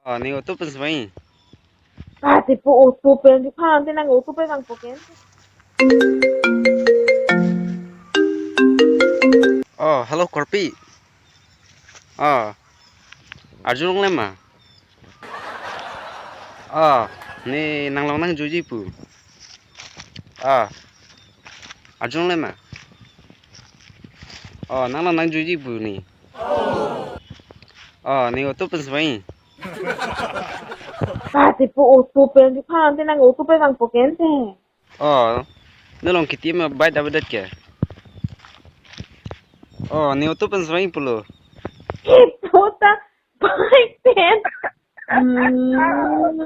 Ni auto pensei. Ah, tipo, outubro, eu falando, tem outubro, bang poken. Halo Korpi. Arjun lema. Ni nanglong nang juji pu. Arjun lema. Nanglong nang juji pu ni. Ni auto pensei. Ah, tipo, outubro, eu falando, tem outubro, bang poken. Nalong kiti ma bai dabadat ke. Ni auto pensei pulo. Que puta, vai, pen. Hmm,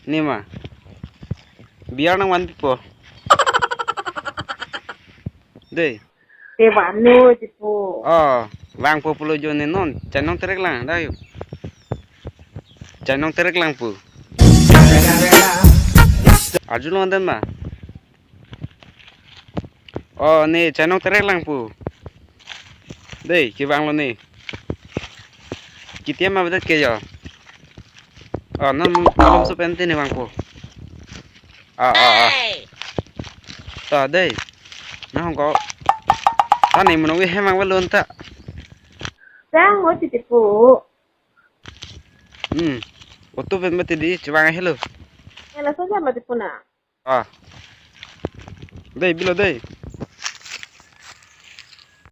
Ni ma. Biar nang wan po. Dei. de vano, tipo. Wang po pulo jo ni non. Chanong terek lang dayo. Chanong terek lang pu. Arjun wandan ma. Ni chanong terek lang pu. Dei, ki wang lo ni. Kiti ma badat ke yo. Nom so pente ni wang po. Dei. Nó không có. Ta này mà nó cái hemang luôn ta. Sang, oh, tipo. Auto pen mati di coba hello. Ela só chama, tipo, na. Dei bilo dei.